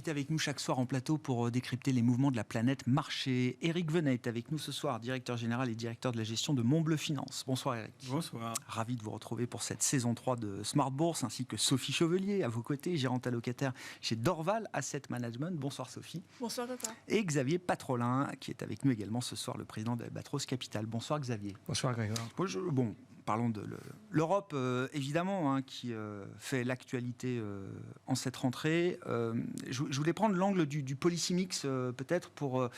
invité avec nous chaque soir en plateau pour décrypter les mouvements de la planète marché. Éric Venet est avec nous ce soir, directeur général et directeur de la gestion de Montbleu Finance. Bonsoir Éric. Bonsoir. Ravi de vous retrouver pour cette saison 3 de Smart Bourse, ainsi que Sophie Chevelier à vos côtés, gérante allocataire chez Dorval Asset Management. Bonsoir Sophie. Bonsoir papa. Et Xavier Patrolin, qui est avec nous également ce soir, le président d'Albatros Capital. Bonsoir Xavier. Bonsoir Grégoire. Bon, parlons de l'Europe, évidemment, qui fait l'actualité en cette rentrée. Je voulais prendre l'angle du policy mix, peut-être, pour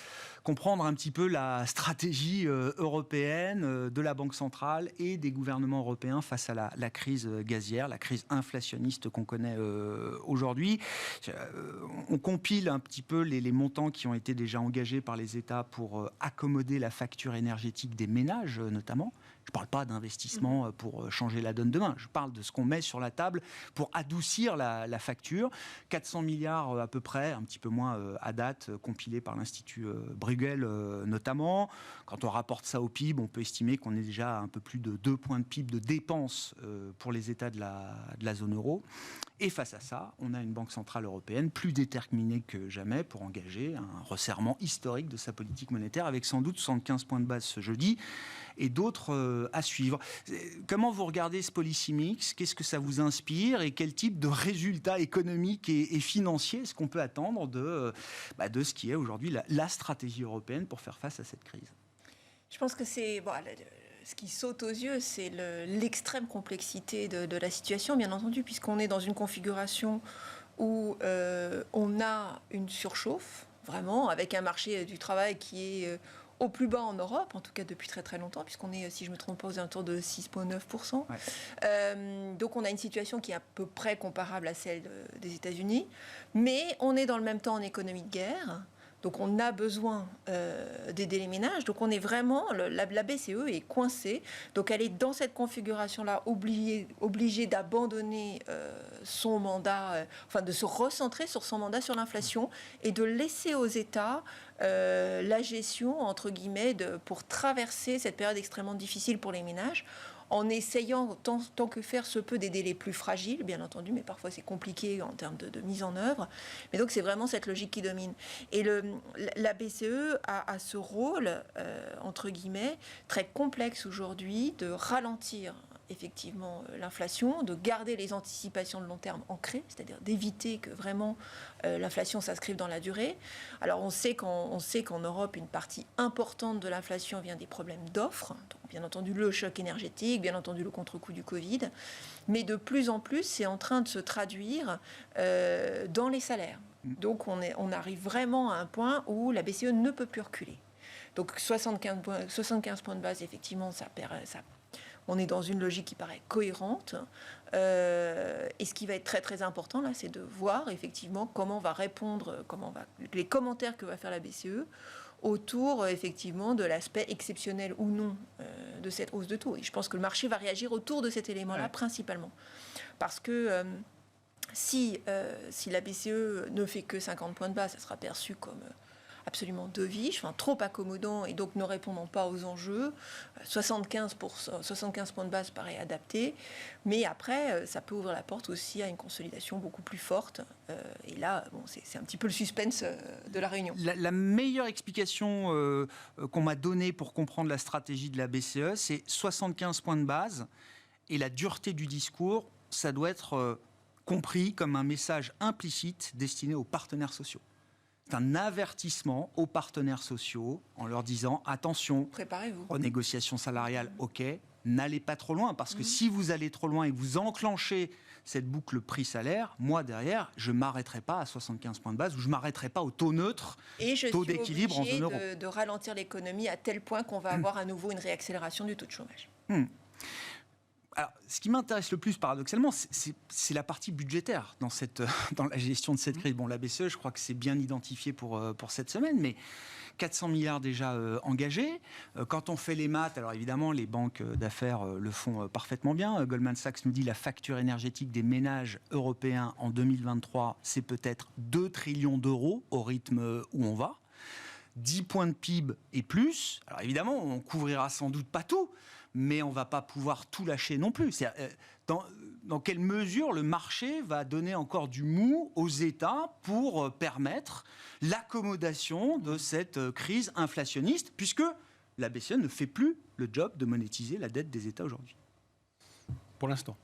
comprendre un petit peu la stratégie européenne de la Banque centrale et des gouvernements européens face à la crise gazière, la crise inflationniste qu'on connaît aujourd'hui. On compile un petit peu les montants qui ont été déjà engagés par les États pour accommoder la facture énergétique des ménages, notamment. Je ne parle pas d'investissement pour changer la donne demain. Je parle de ce qu'on met sur la table pour adoucir la facture. 400 milliards à peu près, un petit peu moins à date, compilés par l'Institut Bruegel notamment. Quand on rapporte ça au PIB, on peut estimer qu'on est déjà à un peu plus de 2 points de PIB de dépenses pour les États de la zone euro. Et face à ça, on a une Banque centrale européenne plus déterminée que jamais pour engager un resserrement historique de sa politique monétaire, avec sans doute 75 points de base ce jeudi et d'autres à suivre. Comment vous regardez ce policy mix ? Qu'est-ce que ça vous inspire et quel type de résultats économiques et financiers est-ce qu'on peut attendre de ce qui est aujourd'hui la stratégie européenne pour faire face à cette crise ? Je pense que c'est... ce qui saute aux yeux, c'est l'extrême complexité de la situation, bien entendu, puisqu'on est dans une configuration où on a une surchauffe, vraiment, avec un marché du travail qui est au plus bas en Europe, en tout cas depuis très très longtemps, puisqu'on est, si je ne me trompe pas, aux alentours de 6,9%. Ouais. Donc on a une situation qui est à peu près comparable à celle des États-Unis, mais on est dans le même temps en économie de guerre. Donc on a besoin d'aider les ménages. Donc on est vraiment, la BCE est coincée. Donc elle est dans cette configuration-là obligée d'abandonner son mandat, de se recentrer sur son mandat sur l'inflation et de laisser aux États la gestion, entre guillemets, pour traverser cette période extrêmement difficile pour les ménages, en essayant, tant que faire se peut, d'aider les plus fragiles, bien entendu, mais parfois c'est compliqué en termes de mise en œuvre. Mais donc c'est vraiment cette logique qui domine. Et la BCE a ce rôle, entre guillemets, très complexe aujourd'hui, de ralentir effectivement l'inflation, de garder les anticipations de long terme ancrées, c'est-à-dire d'éviter que vraiment l'inflation s'inscrive dans la durée. Alors on sait qu'en Europe, une partie importante de l'inflation vient des problèmes d'offres, donc bien entendu le choc énergétique, bien entendu le contre-coup du Covid, mais de plus en plus c'est en train de se traduire dans les salaires. Donc on arrive vraiment à un point où la BCE ne peut plus reculer. Donc 75 points de base, effectivement, on est dans une logique qui paraît cohérente. Et ce qui va être très très important là, c'est de voir effectivement comment va répondre, les commentaires que va faire la BCE autour effectivement de l'aspect exceptionnel ou non de cette hausse de taux. Et je pense que le marché va réagir autour de cet élément-là principalement, parce que si la BCE ne fait que 50 points de base, ça sera perçu comme absolument dovish, trop accommodant et donc ne répondant pas aux enjeux. 75 points de base paraît adapté, mais après, ça peut ouvrir la porte aussi à une consolidation beaucoup plus forte. Et là, c'est un petit peu le suspense de la réunion. La meilleure explication qu'on m'a donnée pour comprendre la stratégie de la BCE, c'est 75 points de base, et la dureté du discours, ça doit être compris comme un message implicite destiné aux partenaires sociaux. C'est un avertissement aux partenaires sociaux en leur disant « Attention, préparez-vous. Renégociation salariale, ok, n'allez pas trop loin, parce que si vous allez trop loin et que vous enclenchez cette boucle prix-salaire, moi derrière, je ne m'arrêterai pas à 75 points de base ou je ne m'arrêterai pas au taux neutre, taux d'équilibre en zone euro. Et de ralentir l'économie à tel point qu'on va avoir à nouveau une réaccélération du taux de chômage. Alors, ce qui m'intéresse le plus, paradoxalement, c'est la partie budgétaire dans la gestion de cette crise. Bon, la BCE, je crois que c'est bien identifié pour cette semaine, mais 400 milliards déjà engagés. Quand on fait les maths, alors évidemment, les banques d'affaires le font parfaitement bien. Goldman Sachs nous dit la facture énergétique des ménages européens en 2023, c'est peut-être 2 trillions d'euros au rythme où on va. 10 points de PIB et plus. Alors évidemment, on couvrira sans doute pas tout, mais on ne va pas pouvoir tout lâcher non plus. dans quelle mesure le marché va donner encore du mou aux États pour permettre l'accommodation de cette crise inflationniste, puisque la BCE ne fait plus le job de monétiser la dette des États aujourd'hui. Pour l'instant.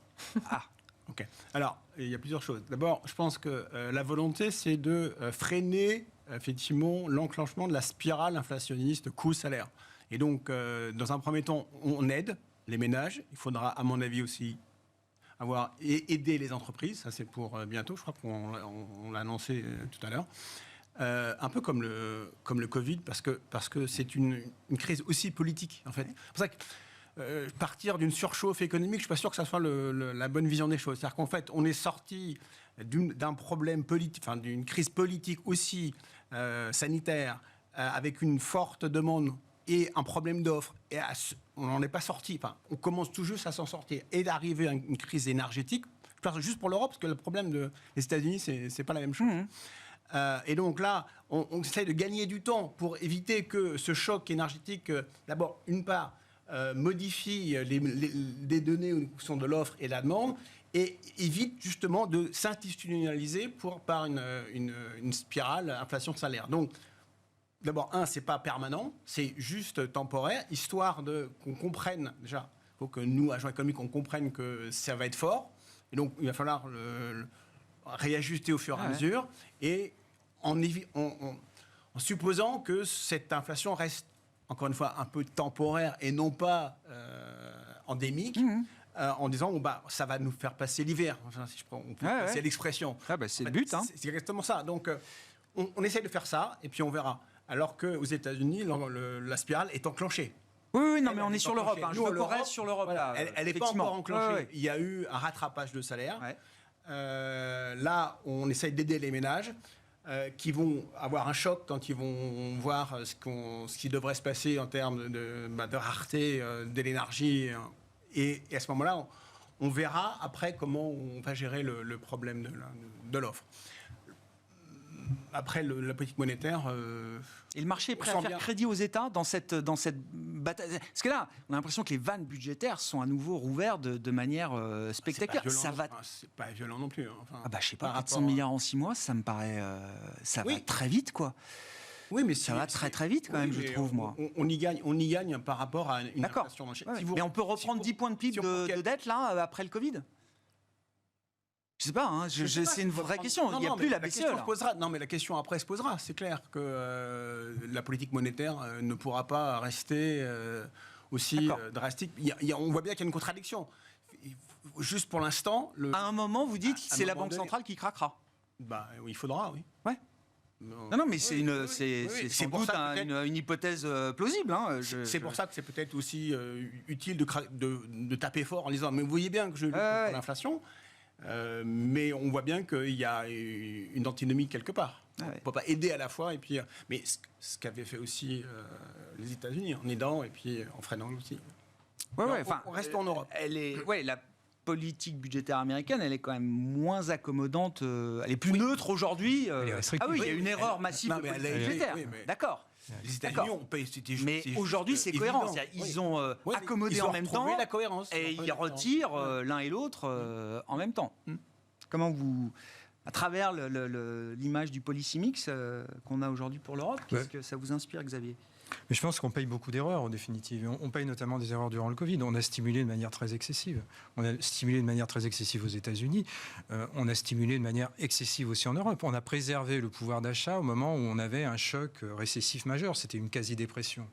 Ah, ok. Alors, il y a plusieurs choses. D'abord, je pense que la volonté, c'est de freiner effectivement l'enclenchement de la spirale inflationniste coût-salaire. Et donc, dans un premier temps, on aide les ménages. Il faudra, à mon avis aussi, aider les entreprises. Ça, c'est pour bientôt. Je crois qu'on l'a annoncé tout à l'heure. Un peu comme le Covid, parce que c'est une crise aussi politique, en fait. C'est pour ça que partir d'une surchauffe économique, je ne suis pas sûr que ça soit la bonne vision des choses. C'est-à-dire qu'en fait, on est sorti d'un problème politique, enfin, d'une crise politique aussi sanitaire, avec une forte demande et un problème d'offre, et on n'en est pas sorti. Enfin, on commence tout juste à s'en sortir. Et d'arriver à une crise énergétique, je parle juste pour l'Europe, parce que le problème des États-Unis, c'est pas la même chose. Et donc là, on essaie de gagner du temps pour éviter que ce choc énergétique, d'abord, une part, modifie les données qui sont de l'offre et de la demande, et évite justement de s'institutionnaliser par une spirale inflation-salaire. Donc, d'abord, c'est pas permanent, c'est juste temporaire, histoire qu'on comprenne, déjà, il faut que nous, agents économiques, on comprenne que ça va être fort, et donc il va falloir réajuster au fur et à mesure, et en supposant que cette inflation reste, encore une fois, un peu temporaire et non pas endémique, en disant ça va nous faire passer l'hiver, enfin, si on peut passer l'expression. C'est le but. C'est exactement ça. Donc, on essaie de faire ça, et puis on verra. Alors qu'aux États-Unis, la spirale est enclenchée. Oui, non, mais on est sur l'Europe. Je veux qu'on reste sur l'Europe. Voilà, elle n'est pas encore enclenchée. Il y a eu un rattrapage de salaire. Là, on essaye d'aider les ménages qui vont avoir un choc quand ils vont voir ce qui devrait se passer en termes de rareté de l'énergie. Et à ce moment-là, on verra après comment on va gérer le problème de l'offre. Après, la politique monétaire... et le marché est prêt à faire crédit aux États dans cette bataille. Parce que là, on a l'impression que les vannes budgétaires sont à nouveau rouvertes de manière spectaculaire. C'est pas violent non plus. Enfin, je sais pas, 400 milliards en 6 mois, ça me paraît... ça va très vite, quoi. Oui, mais ça va très très vite quand même, je trouve, moi. On y gagne par rapport à une inflation. Mais on peut reprendre 10 points de PIB de dette, là, après le Covid ? Je sais pas, c'est une vraie question. Il n'y a plus la BCE. Mais la question après se posera. C'est clair que la politique monétaire ne pourra pas rester aussi drastique. On voit bien qu'il y a une contradiction. Juste pour l'instant... À un moment, vous dites que c'est la Banque centrale qui craquera. Oui, il faudra, oui. Ouais. Non, mais c'est sans doute une hypothèse plausible. C'est pour ça que c'est peut-être aussi utile de taper fort en disant « Mais vous voyez bien que je lutte contre l'inflation ». Mais on voit bien qu'il y a une antinomie quelque part. On ne peut pas aider à la fois. Mais ce qu'avaient fait aussi les États-Unis, en aidant et puis en freinant aussi. On reste en Europe. La politique budgétaire américaine, elle est quand même moins accommodante. Elle est plus neutre aujourd'hui. Il y a une erreur massive de politique budgétaire. D'accord. Les États-Unis ont payé. Mais aujourd'hui, c'est cohérent. Ils ont accommodé en même temps la cohérence, et ils retirent l'un et l'autre en même temps. Comment vous, à travers l'image du policy mix qu'on a aujourd'hui pour l'Europe, qu'est-ce que ça vous inspire, Xavier ? Mais je pense qu'on paye beaucoup d'erreurs, en définitive. On paye notamment des erreurs durant le Covid. On a stimulé de manière très excessive. On a stimulé de manière très excessive aux États-Unis. On a stimulé de manière excessive aussi en Europe. On a préservé le pouvoir d'achat au moment où on avait un choc récessif majeur. C'était une quasi-dépression.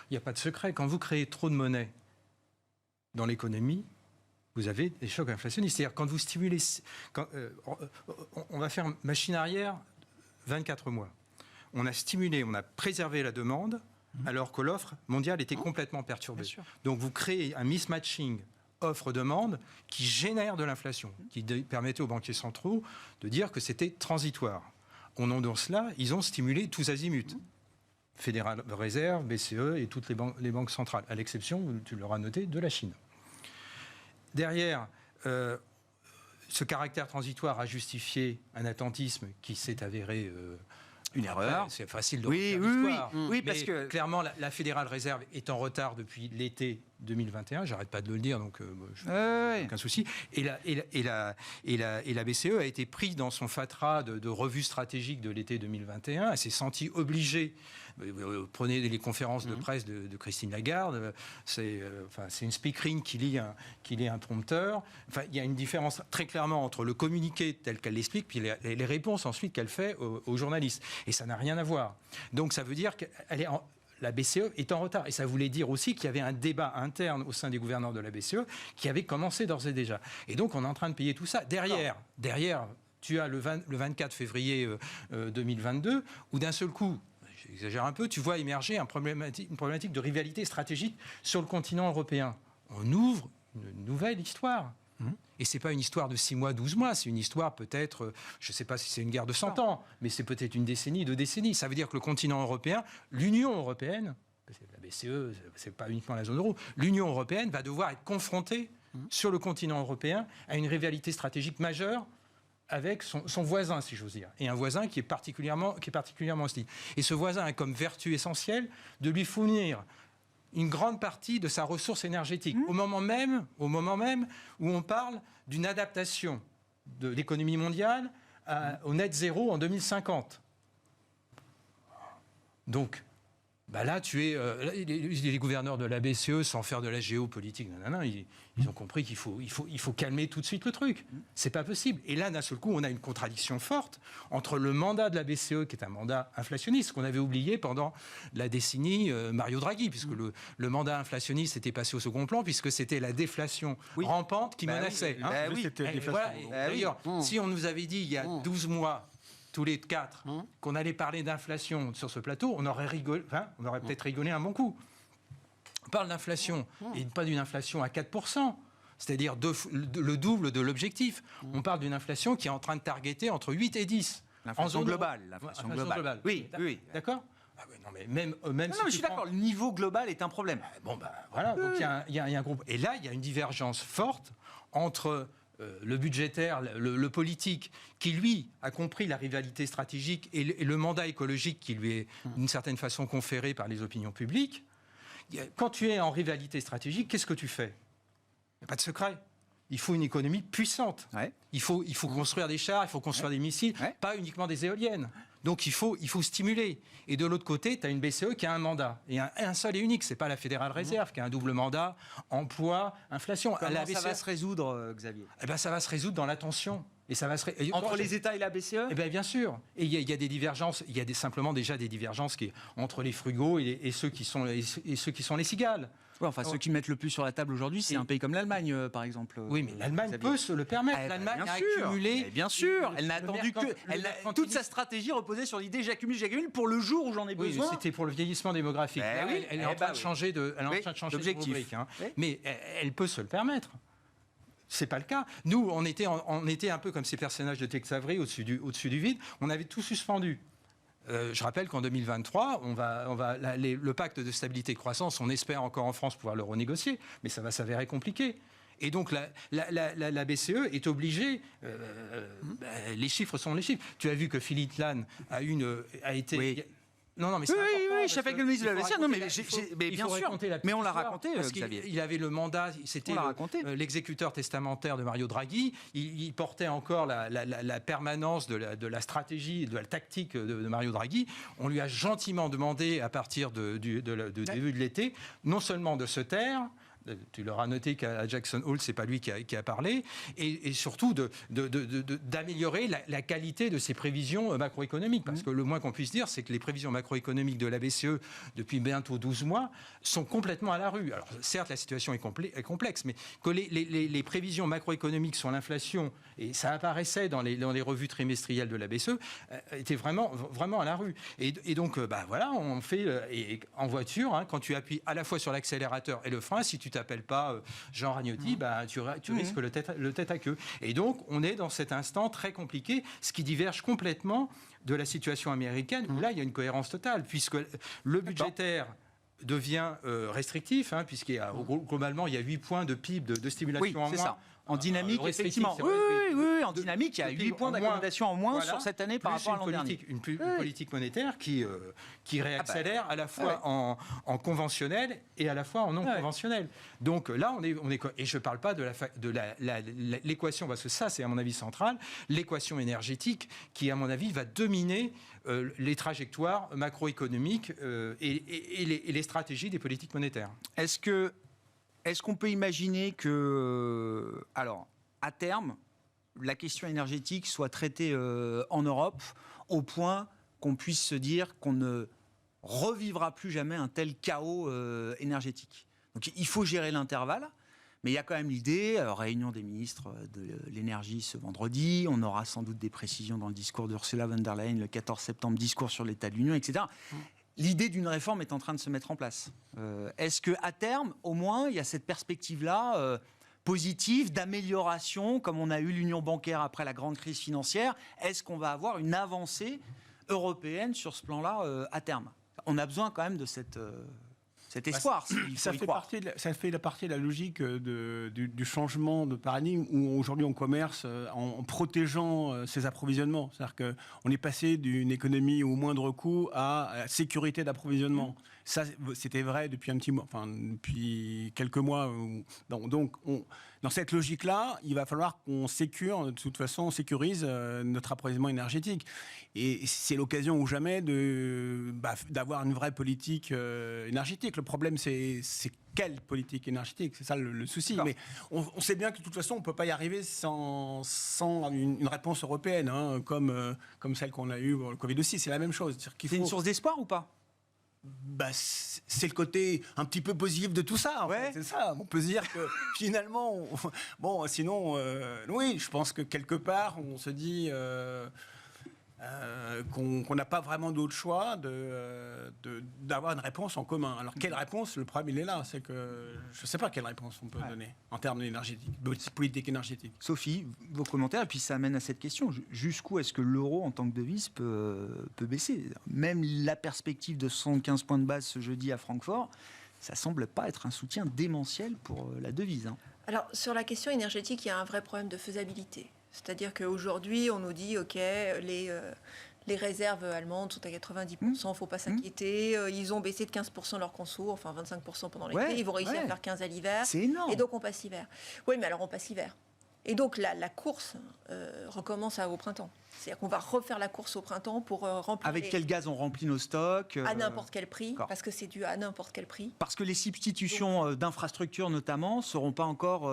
Il n'y a pas de secret. Quand vous créez trop de monnaie dans l'économie, vous avez des chocs inflationnistes. C'est-à-dire quand vous stimulez... on va faire machine arrière 24 mois. On a stimulé, on a préservé la demande, alors que l'offre mondiale était complètement perturbée. Donc vous créez un mismatching offre-demande qui génère de l'inflation, qui permettait aux banquiers centraux de dire que c'était transitoire. Au nom de cela, ils ont stimulé tous azimuts. Fédéral Réserve, BCE et toutes les banques centrales, à l'exception, tu l'auras noté, de la Chine. Derrière, ce caractère transitoire a justifié un attentisme qui s'est avéré Une erreur. C'est facile de Oui, refaire oui, l'histoire. oui, parce Mais que clairement, la Fédérale Réserve est en retard depuis l'été 2021. J'arrête pas de le dire, donc aucun souci. Et la BCE a été prise dans son fatras de revue stratégique de l'été 2021. Elle s'est sentie obligée. Prenez les conférences de presse de Christine Lagarde. C'est une speakerine qui lit un prompteur. Enfin, il y a une différence très clairement entre le communiqué tel qu'elle l'explique, puis les réponses ensuite qu'elle fait aux journalistes. Et ça n'a rien à voir. Donc ça veut dire que la BCE est en retard. Et ça voulait dire aussi qu'il y avait un débat interne au sein des gouverneurs de la BCE qui avait commencé d'ores et déjà. Et donc on est en train de payer tout ça. Derrière, tu as le 24 février 2022, où d'un seul coup, j'exagère un peu, tu vois émerger une problématique de rivalité stratégique sur le continent européen. On ouvre une nouvelle histoire. Et ce n'est pas une histoire de 6 mois, 12 mois, c'est une histoire peut-être, je ne sais pas si c'est une guerre de 100 ans, mais c'est peut-être une décennie, 2 décennies. Ça veut dire que le continent européen, l'Union européenne, parce que la BCE, ce n'est pas uniquement la zone euro, l'Union européenne va devoir être confrontée sur le continent européen à une rivalité stratégique majeure avec son voisin, si j'ose dire, et un voisin qui est particulièrement hostile. Et ce voisin a comme vertu essentielle de lui fournir une grande partie de sa ressource énergétique, au moment même où on parle d'une adaptation de l'économie mondiale au net zéro en 2050. Donc, là, les gouverneurs de la BCE, sans faire de la géopolitique, ils ont compris qu'il faut calmer tout de suite le truc. C'est pas possible. Et là, d'un seul coup, on a une contradiction forte entre le mandat de la BCE, qui est un mandat inflationniste, qu'on avait oublié pendant la décennie Mario Draghi, puisque le mandat inflationniste était passé au second plan, puisque c'était la déflation rampante qui menaçait. D'ailleurs, si on nous avait dit il y a 12 mois, tous les 4, qu'on allait parler d'inflation sur ce plateau, on aurait peut-être rigolé un bon coup. On parle d'inflation, et pas d'une inflation à 4%, c'est-à-dire le double de l'objectif. On parle d'une inflation qui est en train de targeter entre 8 et 10. L'inflation globale. L'inflation globale. Oui. D'accord. Non, mais même non, mais je suis d'accord, le niveau global est un problème. Voilà, donc il y a un groupe. Et là, il y a une divergence forte entre le budgétaire, le politique, qui lui a compris la rivalité stratégique et le mandat écologique qui lui est d'une certaine façon conféré par les opinions publiques. Quand tu es en rivalité stratégique, qu'est-ce que tu fais ? Il n'y a pas de secret. Il faut une économie puissante. Ouais. Il faut construire des chars, il faut construire des missiles, pas uniquement des éoliennes. Donc il faut stimuler. Et de l'autre côté, tu as une BCE qui a un mandat. Et un seul et unique, ce n'est pas la Fédérale Réserve, qui a un double mandat, emploi, inflation. Comment ça va se résoudre, Xavier ? Ça va se résoudre dans l'attention. Et ça va entre les États et la BCE ? Bien sûr. Et il y a des divergences. Il y a simplement déjà des divergences entre les frugaux et ceux qui sont les cigales. Ouais, ceux qui mettent le plus sur la table aujourd'hui, c'est un pays comme l'Allemagne, par exemple. Oui, mais l'Allemagne peut se le permettre. L'Allemagne a accumulé. Bien sûr. Elle n'a attendu que. Toute sa stratégie reposait sur l'idée j'accumule pour le jour où j'en ai besoin. C'était pour le vieillissement démographique. Elle est en train de changer de rubrique. Mais elle peut se le permettre. C'est pas le cas. Nous, on était un peu comme ces personnages de Tex Avery au-dessus du vide. On avait tout suspendu. Je rappelle qu'en 2023, le pacte de stabilité et de croissance, on espère encore en France pouvoir le renégocier, mais ça va s'avérer compliqué. Et donc la BCE est obligée, les chiffres sont les chiffres. Tu as vu que Philippe Lane a été... Oui. Non, mais oui, chef économiste de la BCE. Non, mais bien sûr. Mais on l'a raconté, Xavier. Il avait le mandat, c'était l'exécuteur testamentaire de Mario Draghi. Il portait encore la permanence de la stratégie, de la tactique de Mario Draghi. On lui a gentiment demandé, à partir du début de l'été, non seulement de se taire. Tu l'auras noté qu'à Jackson Hole, c'est pas lui qui a parlé, et surtout d'améliorer la qualité de ses prévisions macroéconomiques. Parce que le moins qu'on puisse dire, c'est que les prévisions macroéconomiques de la BCE, depuis bientôt 12 mois, sont complètement à la rue. Alors certes, la situation est complexe, mais que les prévisions macroéconomiques sur l'inflation, et ça apparaissait dans les revues trimestrielles de la BCE, étaient vraiment à la rue. Et donc, on fait, en voiture, quand tu appuies à la fois sur l'accélérateur et le frein, si tu t'appelles pas Jean Ragnotti, tu risques le tête à queue. Et donc, on est dans cet instant très compliqué, ce qui diverge complètement de la situation américaine, où là, il y a une cohérence totale, puisque le budgétaire devient restrictif, puisqu'il y a globalement il y a 8 points de PIB de stimulation En dynamique, effectivement. Oui, en dynamique, il y a 8 points d'accommodation en moins sur cette année par rapport à l'an dernier. Une politique monétaire qui réaccélère à la fois en conventionnel et à la fois en non conventionnel. Donc là, on est et je ne parle pas de l'équation, parce que ça, c'est à mon avis central, l'équation énergétique qui, à mon avis, va dominer les trajectoires macroéconomiques et les stratégies des politiques monétaires. Est-ce qu'on peut imaginer que, alors, à terme, la question énergétique soit traitée en Europe au point qu'on puisse se dire qu'on ne revivra plus jamais un tel chaos énergétique? Donc il faut gérer l'intervalle, mais il y a quand même l'idée, réunion des ministres de l'énergie ce vendredi, on aura sans doute des précisions dans le discours d'Ursula von der Leyen le 14 septembre, discours sur l'état de l'Union, etc. L'idée d'une réforme est en train de se mettre en place. Est-ce qu'à terme, au moins, il y a cette perspective-là positive d'amélioration, comme on a eu l'union bancaire après la grande crise financière? Est-ce qu'on va avoir une avancée européenne sur ce plan-là à terme? On a besoin quand même de cet espoir. Ça fait partie de la logique du changement de paradigme où aujourd'hui on commerce en protégeant ses approvisionnements. C'est-à-dire qu'on est passé d'une économie au moindre coût à la sécurité d'approvisionnement. Ça, c'était vrai depuis un petit mois, depuis quelques mois. Donc, dans cette logique-là, il va falloir qu'on de toute façon, sécurise notre approvisionnement énergétique. Et c'est l'occasion ou jamais d'avoir une vraie politique énergétique. Le problème, c'est quelle politique énergétique? C'est ça le souci. Mais on sait bien que de toute façon, on ne peut pas y arriver sans une réponse européenne, comme celle qu'on a eue pour le Covid aussi. C'est la même chose. C'est une source d'espoir ou pas? C'est le côté un petit peu positif de tout ça. En fait. C'est ça. On peut se dire que finalement, sinon, oui, je pense que quelque part, on se dit qu'on n'a pas vraiment d'autre choix d'avoir une réponse en commun. Alors, quelle réponse? Le problème, il est là. C'est que je ne sais pas quelle réponse on peut donner en termes énergétiques, de politique énergétique. Sophie, vos commentaires, et puis ça amène à cette question. Jusqu'où est-ce que l'euro, en tant que devise, peut baisser? Même la perspective de 75 points de base ce jeudi à Francfort, ça ne semble pas être un soutien démentiel pour la devise. Alors, sur la question énergétique, il y a un vrai problème de faisabilité. C'est-à-dire qu'aujourd'hui, on nous dit, OK, les réserves allemandes sont à 90%, il ne faut pas s'inquiéter. Ils ont baissé de 15% leur conso, enfin 25% pendant l'été. Ils vont réussir à faire 15% à l'hiver. C'est énorme. Et donc, on passe l'hiver. Oui, mais alors, on passe l'hiver. Et donc, la course recommence au printemps. C'est-à-dire qu'on va refaire la course au printemps pour remplir... Avec quel gaz on remplit nos stocks à n'importe quel prix, parce que c'est dû à n'importe quel prix. Parce que les substitutions d'infrastructures, notamment, ne seront pas encore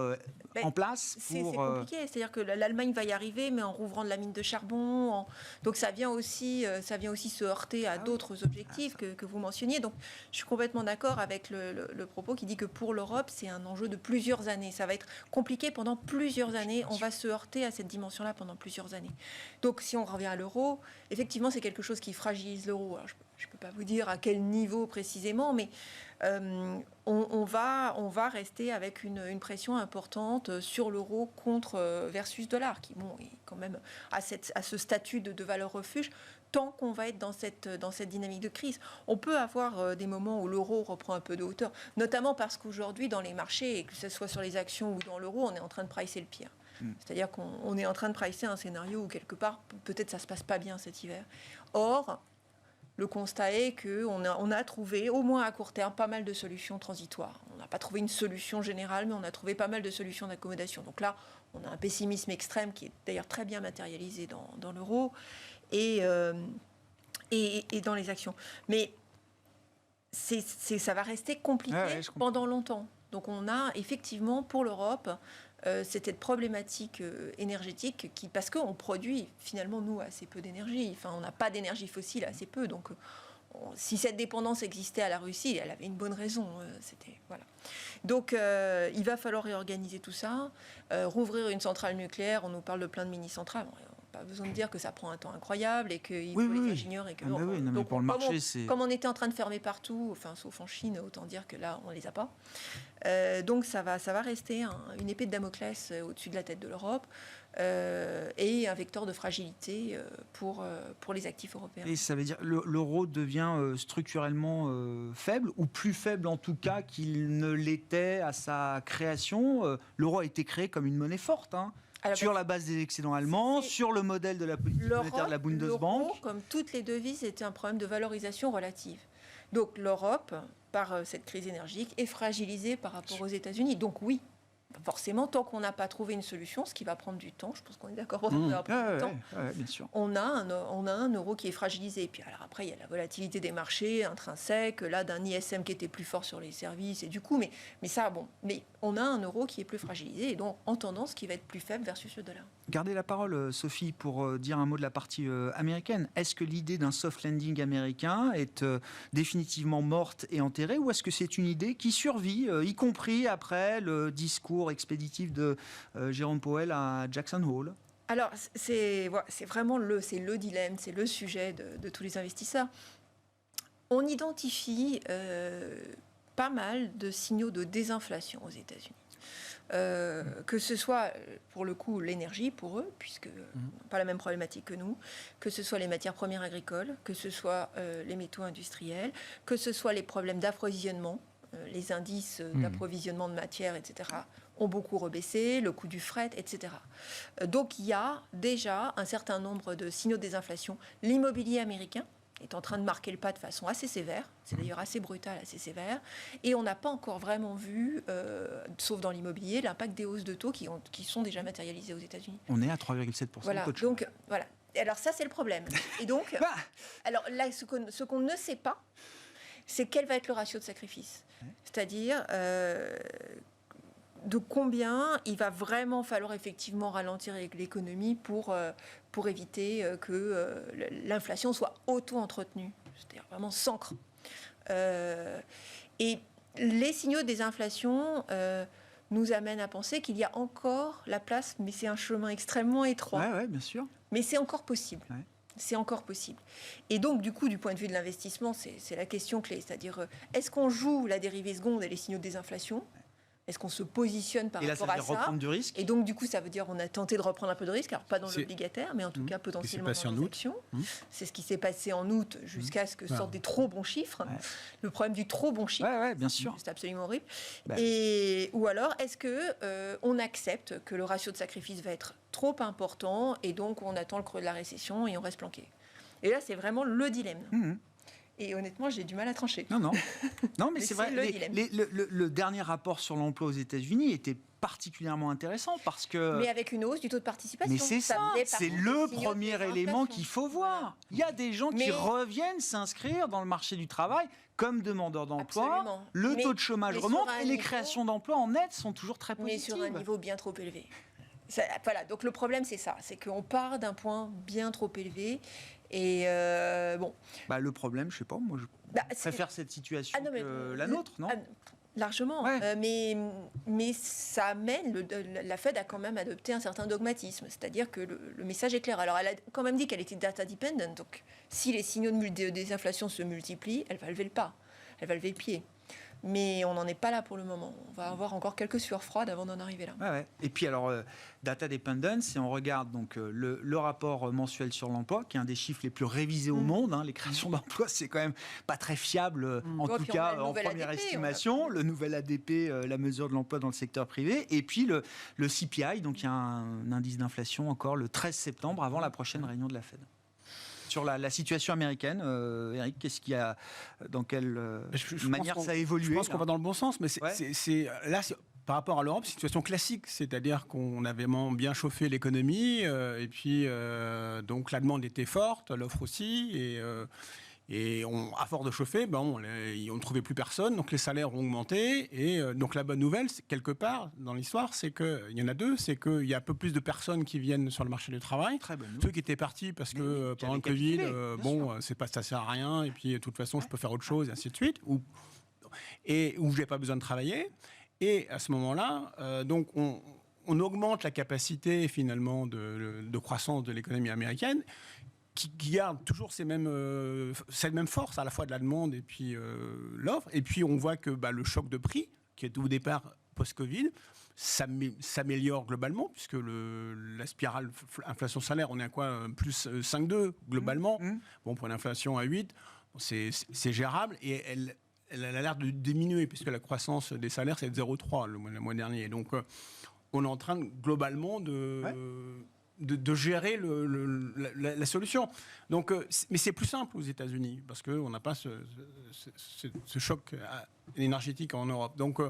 en place C'est compliqué. C'est-à-dire que l'Allemagne va y arriver, mais en rouvrant de la mine de charbon. Donc, ça vient aussi se heurter à d'autres objectifs que vous mentionniez. Donc, je suis complètement d'accord avec le propos qui dit que pour l'Europe, c'est un enjeu de plusieurs années. Ça va être compliqué pendant plusieurs années. On va se heurter à cette dimension-là pendant plusieurs années. Donc, si on revient à l'euro, effectivement, c'est quelque chose qui fragilise l'euro. Alors, je ne peux pas vous dire à quel niveau précisément, mais on va rester avec une pression importante sur l'euro versus dollar, qui est quand même à ce statut de valeur refuge, tant qu'on va être dans cette dynamique de crise. On peut avoir des moments où l'euro reprend un peu de hauteur, notamment parce qu'aujourd'hui, dans les marchés, et que ce soit sur les actions ou dans l'euro, on est en train de pricer le pire. C'est-à-dire qu'on est en train de pricer un scénario où, quelque part, peut-être ça ne se passe pas bien cet hiver. Or, le constat est qu'on a trouvé, au moins à court terme, pas mal de solutions transitoires. On n'a pas trouvé une solution générale, mais on a trouvé pas mal de solutions d'accommodation. Donc là, on a un pessimisme extrême qui est d'ailleurs très bien matérialisé dans l'euro et dans les actions. Mais ça va rester compliqué pendant longtemps. Donc on a effectivement, pour l'Europe, cette problématique énergétique parce qu'on produit finalement, nous, assez peu d'énergie. Enfin, on n'a pas d'énergie fossile, assez peu. Donc, si cette dépendance existait à la Russie, elle avait une bonne raison. Voilà. Donc, il va falloir réorganiser tout ça, rouvrir une centrale nucléaire. On nous parle de plein de mini-centrales. pas besoin de dire que ça prend un temps incroyable et qu'il Oui, faut oui, les oui. ingénieurs et que Ah bah oui, non, mais pour le marché, c'est... comme on était en train de fermer partout, enfin sauf en Chine, autant dire que là on les a pas. Donc ça va rester une épée de Damoclès au-dessus de la tête de l'Europe et un vecteur de fragilité pour les actifs européens. Et ça veut dire l'euro devient structurellement faible, ou plus faible en tout cas qu'il ne l'était à sa création. L'euro a été créé comme une monnaie forte, hein, sur la base des excédents allemands, sur le modèle de la politique monétaire de la Bundesbank. L'euro, comme toutes les devises, était un problème de valorisation relative. Donc l'Europe, par cette crise énergique, est fragilisée par rapport aux États-Unis. Donc oui, forcément, tant qu'on n'a pas trouvé une solution, ce qui va prendre du temps, je pense qu'on est d'accord pour ça, ça va prendre du temps, bien sûr. on a un euro qui est fragilisé. Et puis alors après, il y a la volatilité des marchés intrinsèque, là d'un ISM qui était plus fort sur les services, et du coup, mais on a un euro qui est plus fragilisé, et donc en tendance qui va être plus faible versus le dollar. Gardez la parole, Sophie, pour dire un mot de la partie américaine. Est-ce que l'idée d'un soft landing américain est définitivement morte et enterrée, ou est-ce que c'est une idée qui survit, y compris après le discours expéditif de Jérôme Powell à Jackson Hole? Alors, c'est vraiment le dilemme, c'est le sujet de tous les investisseurs. On identifie pas mal de signaux de désinflation aux États-Unis. Que ce soit, pour le coup, l'énergie pour eux, puisque pas la même problématique que nous, que ce soit les matières premières agricoles, que ce soit les métaux industriels, que ce soit les problèmes d'approvisionnement, les indices d'approvisionnement de matières, etc., ont beaucoup rebaissé, le coût du fret, etc. Donc il y a déjà un certain nombre de signaux de désinflation. L'immobilier américain est en train de marquer le pas de façon assez sévère, c'est d'ailleurs assez brutal, assez sévère, et on n'a pas encore vraiment vu, sauf dans l'immobilier, l'impact des hausses de taux qui sont déjà matérialisées aux États-Unis. On est à 3,7%. Voilà, donc voilà. Alors ça, c'est le problème. Et donc, alors là, ce qu'on ne sait pas, c'est quel va être le ratio de sacrifice. C'est-à-dire de combien il va vraiment falloir effectivement ralentir l'économie pour éviter que l'inflation soit auto-entretenue, c'est-à-dire vraiment s'ancre. Et les signaux de désinflation nous amènent à penser qu'il y a encore la place, mais c'est un chemin extrêmement étroit. Oui, bien sûr. Mais c'est encore possible. Ouais. C'est encore possible. Et donc, du coup, du point de vue de l'investissement, c'est la question clé. C'est-à-dire, est-ce qu'on joue la dérivée seconde et les signaux de désinflation ? Est-ce qu'on se positionne par rapport à ça ? Reprendre du risque. Et donc, du coup, ça veut dire qu'on a tenté de reprendre un peu de risque, alors pas dans l'obligataire, mais en tout cas potentiellement dans les actions. C'est ce qui s'est passé en août jusqu'à ce que sortent des trop bons chiffres. Ouais. Le problème du trop bon chiffre, bien sûr. C'est absolument horrible. Ou alors, est-ce qu'on accepte que le ratio de sacrifice va être trop important et donc on attend le creux de la récession et on reste planqué ? Et là, c'est vraiment le dilemme. Et honnêtement, j'ai du mal à trancher. Non, mais c'est vrai. Le dernier rapport sur l'emploi aux États-Unis était particulièrement intéressant parce que... Mais avec une hausse du taux de participation. Mais c'est ça, c'est le premier élément qu'il faut voir. Il y a des gens qui reviennent s'inscrire dans le marché du travail comme demandeurs d'emploi. Absolument. Le taux de chômage remonte et les créations d'emplois en net sont toujours très positives. Mais sur un niveau bien trop élevé. Voilà, donc le problème c'est ça, c'est qu'on part d'un point bien trop élevé. Et bon. Le problème, je sais pas, moi je préfère cette situation que la nôtre, non ? Largement, mais ça amène, la Fed a quand même adopté un certain dogmatisme, c'est-à-dire que le message est clair. Alors elle a quand même dit qu'elle était data dependent, donc si les signaux de désinflation se multiplient, elle va lever le pas, elle va lever le pied. Mais on n'en est pas là pour le moment. On va avoir encore quelques sueurs froides avant d'en arriver là. Et puis alors, data dependence, et on regarde donc le rapport mensuel sur l'emploi, qui est un des chiffres les plus révisés au monde. Les créations d'emplois, c'est quand même pas très fiable, en tout cas en première estimation. Le nouvel ADP, la mesure de l'emploi dans le secteur privé. Et puis le CPI, donc il y a un indice d'inflation encore le 13 septembre, avant la prochaine réunion de la Fed. Sur la situation américaine, Eric, qu'est-ce qu'il y a, dans quelle manière ça a évolué ? Je pense qu'on va dans le bon sens, mais là, par rapport à l'Europe, situation classique, c'est-à-dire qu'on avait vraiment bien chauffé l'économie, et puis donc la demande était forte, l'offre aussi, et à force de chauffer, on ne trouvait plus personne, donc les salaires ont augmenté. Et donc la bonne nouvelle, quelque part, dans l'histoire, c'est qu'il y en a deux. C'est qu'il y a un peu plus de personnes qui viennent sur le marché du travail. Très bonne Ceux qui étaient partis parce que pendant le Covid, ça sert à rien, et puis de toute façon, je peux faire autre chose, et ainsi de suite, ou je n'ai pas besoin de travailler. Et à ce moment-là, donc on on augmente la capacité finalement de croissance de l'économie américaine, qui garde toujours cette même force à la fois de la demande et puis l'offre. Et puis on voit que le choc de prix, qui est au départ post-Covid, s'améliore globalement, puisque la spirale inflation-salaire, on est à quoi, plus 5,2 globalement. Bon, pour une inflation à 8, c'est gérable, et elle a l'air de diminuer, puisque la croissance des salaires, c'est de 0,3 le mois dernier. Donc on est en train globalement de gérer la solution. Donc, mais c'est plus simple aux États-Unis, parce qu'on n'a pas ce choc énergétique en Europe. Donc,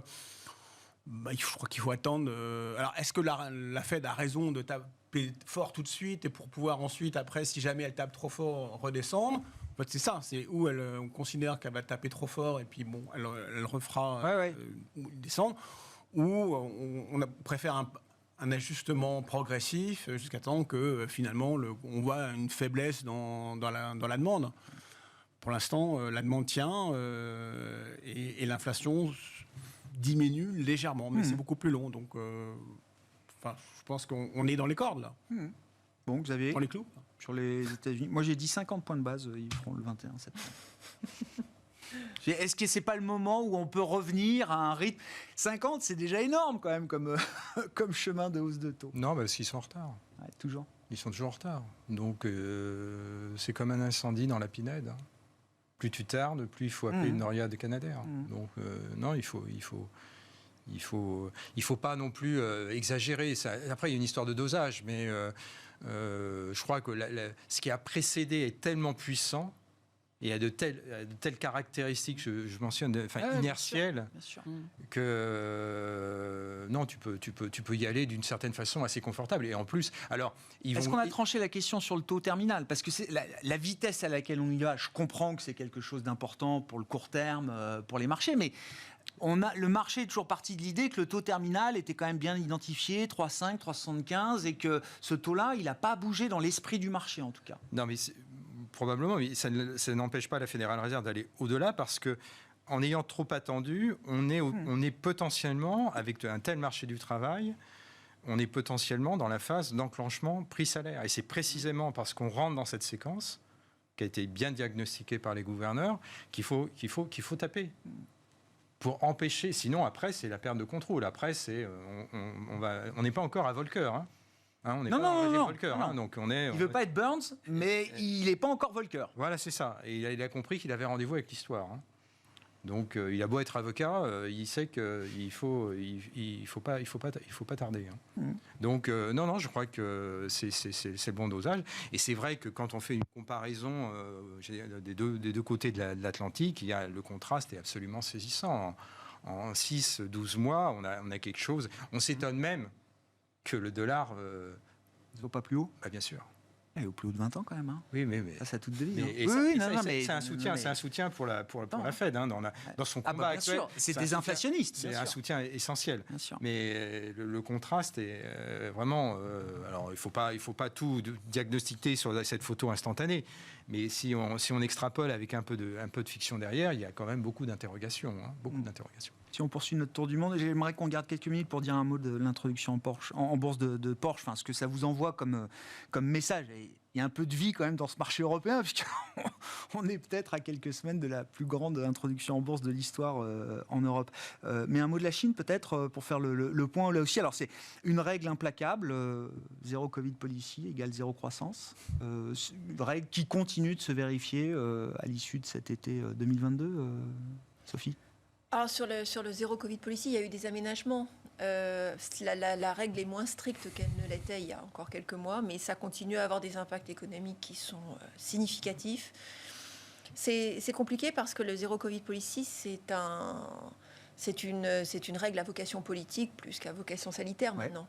je crois qu'il faut attendre. Alors, est-ce que la Fed a raison de taper fort tout de suite, et pour pouvoir ensuite, après, si jamais elle tape trop fort, redescendre? En fait, c'est ça, c'est où on considère qu'elle va taper trop fort, et puis bon, elle refera descendre, ou on préfère un ajustement progressif jusqu'à temps que finalement on voit une faiblesse dans la demande. Pour l'instant, la demande tient et l'inflation diminue légèrement, mais c'est beaucoup plus long. Donc, je pense qu'on est dans les cordes là. Bon, Xavier, dans les clous. Sur les États-Unis, moi j'ai dit 50 points de base, ils feront le 21 septembre. Est-ce que c'est pas le moment où on peut revenir à un rythme 50, c'est déjà énorme quand même comme chemin de hausse de taux. Non, parce qu'ils sont en retard. Ouais, toujours. Ils sont toujours en retard. Donc c'est comme un incendie dans la Pinède. Hein. Plus tu tardes, plus il faut appeler une noria de Canadair. Donc non, il faut pas non plus exagérer. Ça, après, il y a une histoire de dosage, mais je crois que ce qui a précédé est tellement puissant. Et a de telles caractéristiques, je mentionne, inertielles, bien sûr. Que non, tu peux y aller d'une certaine façon assez confortable. Et en plus, alors, est-ce qu'on a tranché la question sur le taux terminal? Parce que c'est la vitesse à laquelle on y va, je comprends que c'est quelque chose d'important pour le court terme, pour les marchés, mais le marché est toujours parti de l'idée que le taux terminal était quand même bien identifié, 3,5, 3,75, et que ce taux-là, il n'a pas bougé dans l'esprit du marché, en tout cas. Non, mais probablement, mais ça n'empêche pas la Fédérale Réserve d'aller au-delà, parce que en ayant trop attendu, on est potentiellement, avec un tel marché du travail, on est potentiellement dans la phase d'enclenchement prix-salaire. Et c'est précisément parce qu'on rentre dans cette séquence, qui a été bien diagnostiquée par les gouverneurs, qu'il faut taper. Pour empêcher, sinon après c'est la perte de contrôle. Après on n'est pas encore à Volcker. Hein. On n'est pas en régime Volcker. Hein, donc il ne veut pas être Burns, mais il n'est pas encore Volcker. Voilà, c'est ça. Et il a compris qu'il avait rendez-vous avec l'histoire. Hein. Donc il a beau être avocat, il sait qu'il faut pas tarder. Hein. Donc non, je crois que c'est le bon dosage. Et c'est vrai que quand on fait une comparaison des deux côtés de l'Atlantique, le contraste est absolument saisissant. En 6-12 mois, on a quelque chose. On s'étonne même que le dollar ne va pas plus haut. Bien sûr. Et au plus haut de 20 ans quand même. Hein. Oui, mais ça toute devise. C'est un soutien pour la Fed hein, dans son combat actuel. Sûr, c'est des inflationnistes. C'est un soutien essentiel. Bien sûr. Mais le contraste est vraiment. Alors il faut pas tout diagnostiquer sur cette photo instantanée. Mais si on extrapole avec un peu de fiction derrière, il y a quand même beaucoup d'interrogations. Hein, d'interrogations. Si on poursuit notre tour du monde, j'aimerais qu'on garde quelques minutes pour dire un mot de l'introduction en bourse de Porsche, ce que ça vous envoie comme message. Et il y a un peu de vie quand même dans ce marché européen, puisqu'on est peut-être à quelques semaines de la plus grande introduction en bourse de l'histoire en Europe. Mais un mot de la Chine peut-être, pour faire le point là aussi. Alors c'est une règle implacable, zéro Covid policy égale zéro croissance. Une règle qui continue de se vérifier à l'issue de cet été 2022, Sophie. Alors sur le zéro Covid policy, il y a eu des aménagements. La règle est moins stricte qu'elle ne l'était il y a encore quelques mois, mais ça continue à avoir des impacts économiques qui sont significatifs. C'est compliqué parce que le zéro Covid policy, c'est une règle à vocation politique plus qu'à vocation sanitaire maintenant.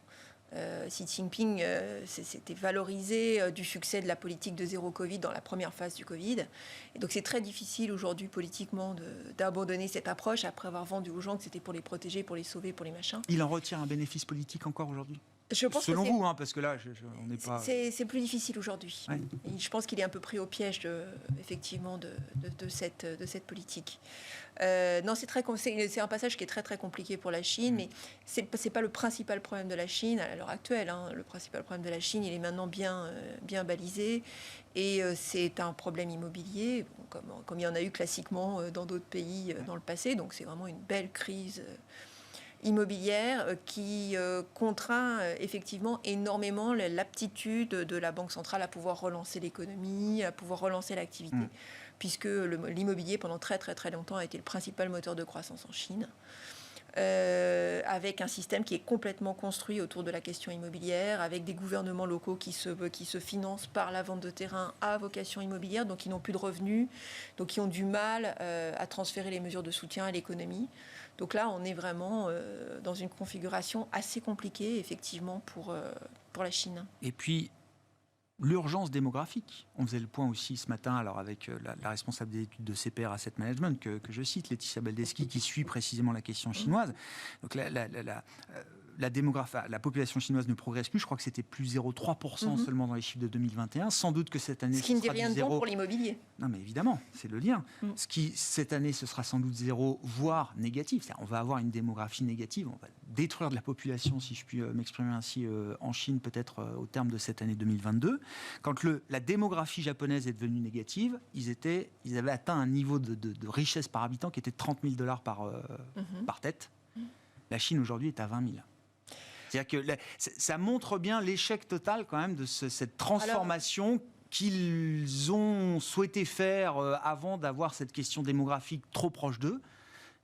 Xi Jinping s'était valorisé du succès de la politique de zéro Covid dans la première phase du Covid. Et donc c'est très difficile aujourd'hui politiquement d'abandonner cette approche après avoir vendu aux gens que c'était pour les protéger, pour les sauver, pour les machins. Il en retire un bénéfice politique encore aujourd'hui? Je pense Selon que c'est- vous, hein, parce que là, on n'est pas... C'est plus difficile aujourd'hui. Ouais. Et je pense qu'il est un peu pris au piège effectivement de cette politique. Non, c'est un passage qui est très très compliqué pour la Chine, mais c'est pas le principal problème de la Chine à l'heure actuelle. Hein. Le principal problème de la Chine, il est maintenant bien balisé, et c'est un problème immobilier, comme il y en a eu classiquement dans d'autres pays dans le passé. Donc c'est vraiment une belle crise immobilière qui contraint effectivement énormément l'aptitude de la Banque centrale à pouvoir relancer l'économie, à pouvoir relancer l'activité, puisque l'immobilier pendant très très très longtemps a été le principal moteur de croissance en Chine. Avec un système qui est complètement construit autour de la question immobilière, avec des gouvernements locaux qui se financent par la vente de terrains à vocation immobilière, donc qui n'ont plus de revenus, donc qui ont du mal à transférer les mesures de soutien à l'économie. Donc là, on est vraiment dans une configuration assez compliquée, effectivement, pour la Chine. Et puis, l'urgence démographique. On faisait le point aussi ce matin, alors avec la responsable des études de CPR Asset Management, que je cite, Laetitia Baldeschi, qui suit précisément la question chinoise. Donc la population chinoise ne progresse plus. Je crois que c'était plus 0,3% seulement dans les chiffres de 2021. Sans doute que cette année, ce qui ne dit sera rien du de bon 0. pour l'immobilier. Non, mais évidemment, c'est le lien. Cette année, ce sera sans doute 0, voire négatif. C'est-à-dire, on va avoir une démographie négative. On va détruire de la population, si je puis m'exprimer ainsi, en Chine, peut-être au terme de cette année 2022. Quand la démographie japonaise est devenue négative, ils avaient atteint un niveau de richesse par habitant qui était de $30 000 par tête. La Chine, aujourd'hui, est à 20 000. C'est-à-dire que ça montre bien l'échec total, quand même, de cette transformation qu'ils ont souhaité faire avant d'avoir cette question démographique trop proche d'eux.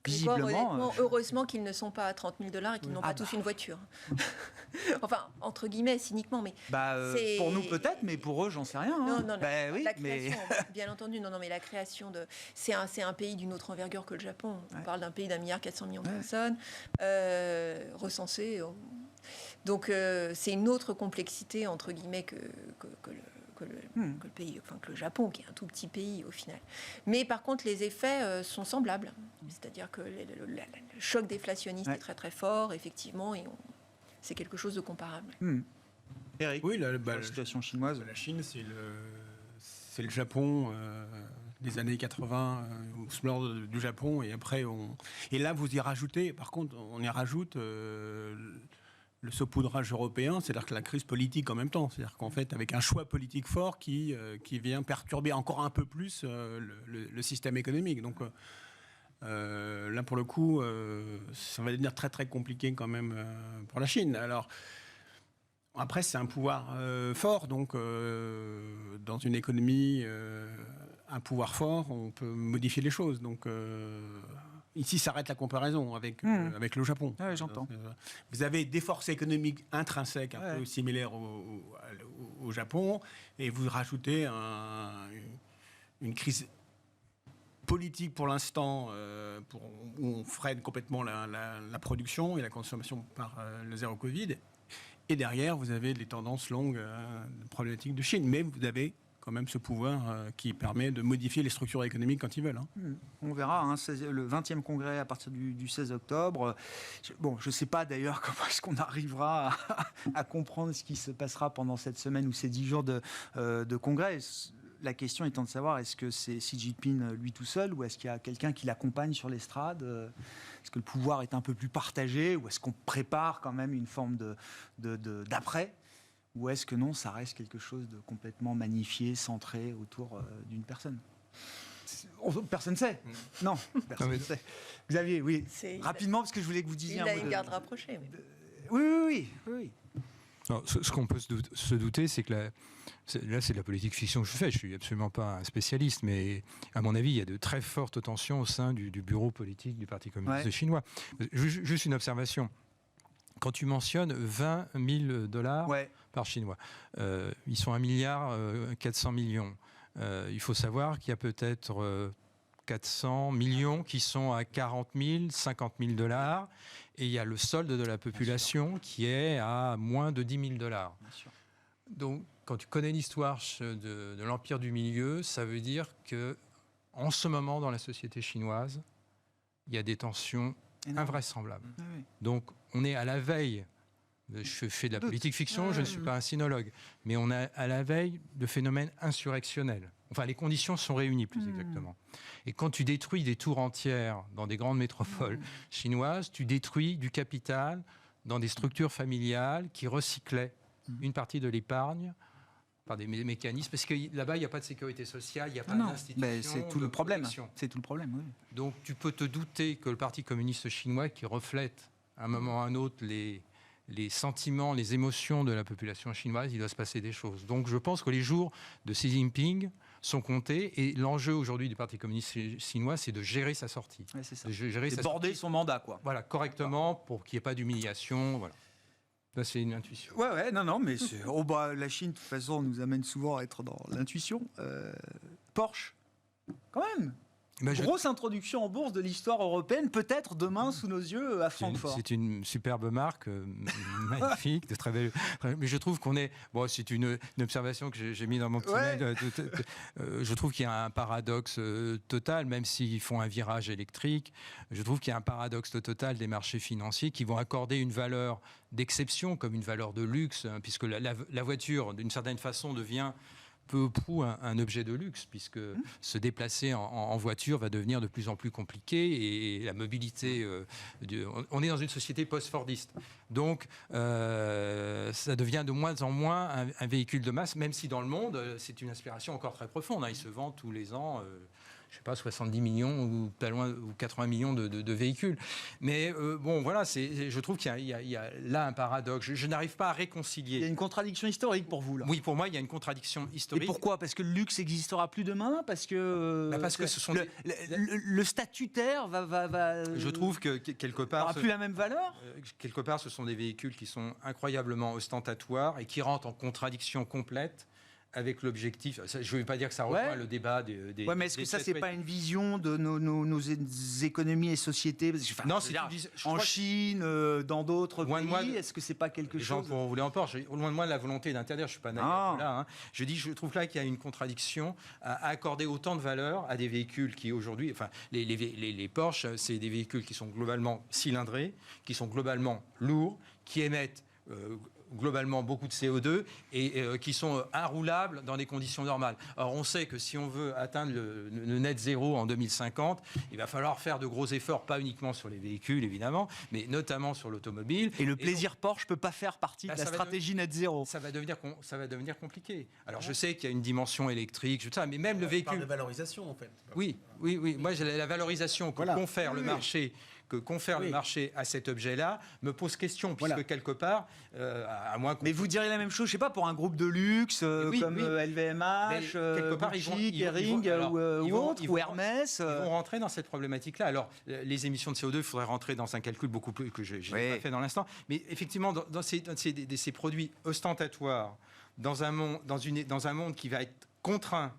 Visiblement, heureusement qu'ils ne sont pas à $30 000 et qu'ils n'ont pas tous une voiture. Enfin, entre guillemets, cyniquement, mais pour nous peut-être, mais pour eux, j'en sais rien. Hein. Non, Oui, la création, bien entendu, mais la création c'est un pays d'une autre envergure que le Japon. On parle d'un pays d'1,4 milliard de personnes recensées. Donc c'est une autre complexité, entre guillemets, que le pays, enfin que le Japon, qui est un tout petit pays au final. Mais par contre, les effets sont semblables. C'est-à-dire que le choc déflationniste est très très fort, effectivement, et c'est quelque chose de comparable. Eric, oui, la situation chinoise. La Chine, c'est le Japon des années 80, sous l'ordre du Japon, et après, et là, vous y rajoutez, par contre, on y rajoute le saupoudrage européen, c'est-à-dire que la crise politique en même temps. C'est-à-dire qu'en fait, avec un choix politique fort qui vient perturber encore un peu plus le système économique. Donc là, pour le coup, ça va devenir très très compliqué quand même pour la Chine. Alors, après, c'est un pouvoir fort. Donc, dans une économie, un pouvoir fort, on peut modifier les choses. Donc, ici s'arrête la comparaison avec le Japon. Ah oui, j'entends. Vous avez des forces économiques intrinsèques un peu similaires au Japon, et vous rajoutez une crise politique pour l'instant, où on freine complètement la production et la consommation par le zéro Covid. Et derrière, vous avez les tendances longues problématiques de Chine. Mais vous avez quand même ce pouvoir qui permet de modifier les structures économiques quand ils veulent. On verra, le 20e congrès à partir du 16 octobre. Je ne sais pas d'ailleurs comment est-ce qu'on arrivera à comprendre ce qui se passera pendant cette semaine ou ces 10 jours de congrès. La question étant de savoir, est-ce que c'est Xi Jinping lui tout seul, ou est-ce qu'il y a quelqu'un qui l'accompagne sur l'estrade? Est-ce que le pouvoir est un peu plus partagé, ou est-ce qu'on prépare quand même une forme d'après? Ou est-ce que non, ça reste quelque chose de complètement magnifié, centré autour d'une personne? Personne ne sait. Non, personne ne sait. Xavier, oui. Rapidement, parce que je voulais que vous disiez un mot. Il a une garde rapprochée. Oui. Alors, ce qu'on peut se douter, c'est que là, c'est de la politique fiction que je fais. Je ne suis absolument pas un spécialiste, mais à mon avis, il y a de très fortes tensions au sein du bureau politique du Parti communiste chinois. Juste une observation. Quand tu mentionnes $20 000 par Chinois, ils sont 1,4 milliard. Il faut savoir qu'il y a peut-être 400 millions qui sont à 40 000, 50 000 $, et il y a le solde de la population qui est à moins de 10 000 $. Donc, quand tu connais l'histoire de l'empire du milieu, ça veut dire que, en ce moment, dans la société chinoise, il y a des tensions invraisemblables. Donc, on est à la veille Je fais de la politique fiction, je ne suis pas un sinologue. Mais on est à la veille de phénomènes insurrectionnels. Enfin, les conditions sont réunies, plus exactement. Et quand tu détruis des tours entières dans des grandes métropoles chinoises, tu détruis du capital dans des structures familiales qui recyclaient une partie de l'épargne par des mécanismes. Parce que là-bas, il n'y a pas de sécurité sociale, il n'y a pas d'institution. Mais c'est tout le problème. protection. C'est tout le problème, oui. Donc, tu peux te douter que le Parti communiste chinois, qui reflète à un moment ou à un autre les sentiments, les émotions de la population chinoise, il doit se passer des choses. Donc, je pense que les jours de Xi Jinping sont comptés. Et l'enjeu aujourd'hui du Parti communiste chinois, c'est de gérer sa sortie. Ouais, c'est ça. De gérer C'est sa border sortie, son mandat, quoi. voilà, correctement, pour qu'il n'y ait pas d'humiliation. Voilà. Ça, c'est une intuition. Ouais, non, mais la Chine, de toute façon, nous amène souvent à être dans l'intuition. Porsche, quand même. Grosse introduction en bourse de l'histoire européenne, peut-être demain sous nos yeux à Francfort. C'est une superbe marque, magnifique, de très belle. Mais je trouve qu'on est. Bon, c'est une observation que j'ai mis dans mon petit mail. Je trouve qu'il y a un paradoxe total, même s'ils font un virage électrique. Je trouve qu'il y a un paradoxe total des marchés financiers qui vont accorder une valeur d'exception comme une valeur de luxe, hein, puisque la voiture, d'une certaine façon, devient peu ou prou un objet de luxe, puisque se déplacer en voiture va devenir de plus en plus compliqué et la mobilité... on est dans une société post-fordiste. Donc, ça devient de moins en moins un véhicule de masse, même si dans le monde, c'est une aspiration encore très profonde. Hein. Il se vend tous les ans... je sais pas, 70 millions ou pas loin, ou 80 millions de véhicules. Mais bon, voilà, je trouve qu'il y a là un paradoxe. Je n'arrive pas à réconcilier. Il y a une contradiction historique pour vous, là. Oui, pour moi, il y a une contradiction historique. Et pourquoi ? Parce que le luxe n'existera plus demain ? Parce que, ce sont le statutaire va je trouve que quelque part... n'aura plus la même valeur ? Quelque part, ce sont des véhicules qui sont incroyablement ostentatoires et qui rentrent en contradiction complète avec l'objectif. Je ne veux pas dire que ça rejoint le débat des... Oui, mais est-ce que ça, c'est pas une vision de nos économies et sociétés ? Non, en Chine, dans d'autres pays, est-ce que c'est pas quelque chose... Pour rouler en Porsche, loin de moi la volonté d'interdire, je suis pas naïf là. Hein. Je trouve là qu'il y a une contradiction à accorder autant de valeur à des véhicules qui aujourd'hui... Enfin, les Porsche, c'est des véhicules qui sont globalement cylindrés, qui sont globalement lourds, qui émettent... globalement beaucoup de CO2 et qui sont inroulables dans des conditions normales. Alors on sait que si on veut atteindre le net zéro en 2050, il va falloir faire de gros efforts, pas uniquement sur les véhicules évidemment, mais notamment sur l'automobile. Et le plaisir Porsche ne peut pas faire partie de la stratégie net zéro. Ça va devenir compliqué. Alors je sais qu'il y a une dimension électrique, mais même le véhicule... On parle de valorisation en fait. Oui. Moi, la valorisation que confère le marché... le marché à cet objet-là, me pose question, puisque quelque part, à moins... Mais vous direz la même chose, je ne sais pas, pour un groupe de luxe comme LVMH, Gucci, Kering ou Hermès. Ils vont rentrer dans cette problématique-là. Alors, les émissions de CO2, il faudrait rentrer dans un calcul beaucoup plus que je n'ai pas fait dans l'instant. Mais effectivement, dans ces produits ostentatoires, dans un monde qui va être contraint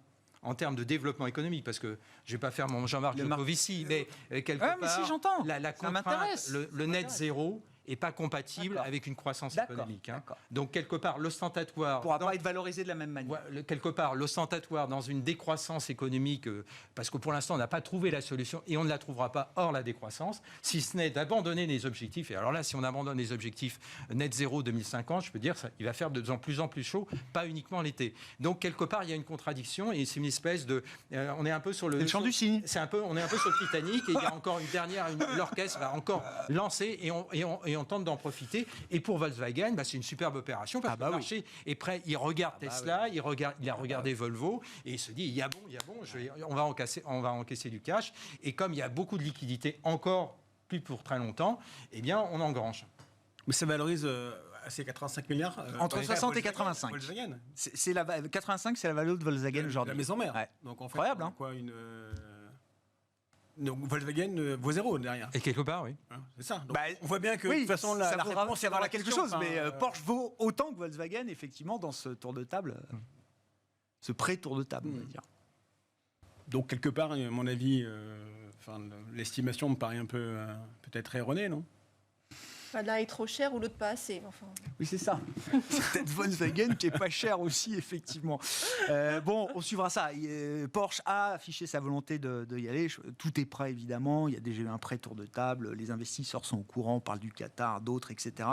en termes de développement économique, parce que je ne vais pas faire mon Jean-Marc Jancovici, mais quelque part, mais si, j'entends. La contrainte, le net zéro n'est pas compatible avec une croissance économique. Hein. Donc, quelque part, l'ostentatoire... Ne pourra pas être valorisé de la même manière. Quelque part, l'ostentatoire dans une décroissance économique, parce que pour l'instant, on n'a pas trouvé la solution et on ne la trouvera pas hors la décroissance, si ce n'est d'abandonner les objectifs. Et alors là, si on abandonne les objectifs net zéro 2050, je peux dire il va faire de plus en plus chaud, pas uniquement l'été. Donc, quelque part, il y a une contradiction et c'est une espèce de... on est un peu sur le... C'est le chant du cygne. On est un peu sur le Titanic et il y a encore une dernière... L'orchestre va encore lancer et on tente d'en profiter. Et pour Volkswagen, c'est une superbe opération parce que le marché est prêt. Il regarde Tesla, il a regardé Volvo et il se dit il y a bon, on va encaisser du cash. Et comme il y a beaucoup de liquidités encore plus pour très longtemps, eh bien on engrange. Mais ça valorise ces 85 milliards entre 60 et 85. Volkswagen. 85, c'est la valeur de Volkswagen aujourd'hui. La maison mère. Ouais. Donc en fait, incroyable, hein. Donc Volkswagen vaut zéro derrière. Et quelque part, oui. C'est ça. Donc, on voit bien que de toute façon, la réponse c'est avoir quelque chose. Mais Porsche vaut autant que Volkswagen, effectivement, dans ce tour de table, ce pré-tour de table, on va dire. Donc quelque part, à mon avis, l'estimation me paraît un peu peut-être erronée, non ? L'un est trop cher ou l'autre pas assez. Enfin. Oui, c'est ça. C'est peut-être Volkswagen qui est pas cher aussi, effectivement. Bon, on suivra ça. Porsche a affiché sa volonté de y aller. Tout est prêt, évidemment. Il y a déjà eu un pré-tour de table. Les investisseurs sont au courant. On parle du Qatar, d'autres, etc.,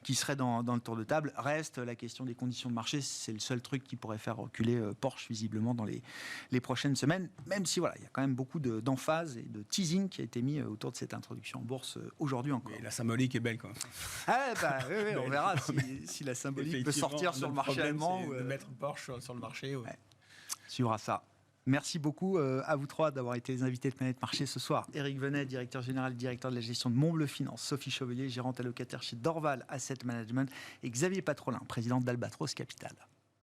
qui seraient dans le tour de table. Reste la question des conditions de marché. C'est le seul truc qui pourrait faire reculer Porsche, visiblement, dans les prochaines semaines. Même si, voilà, il y a quand même beaucoup d'emphase et de teasing qui a été mis autour de cette introduction en bourse aujourd'hui encore. Mais la symbolique est belle, quoi. Ah, oui, on verra si la symbolique peut sortir sur le marché allemand. De mettre Porsche sur le marché. Ouais. Suivra ça. Merci beaucoup à vous trois d'avoir été les invités de Planète Marché ce soir. Éric Venet, directeur général, directeur de la gestion de Montbleu Finance. Sophie Chevelier, gérante allocataire chez Dorval Asset Management. Et Xavier Patrolin, président d'Albatros Capital.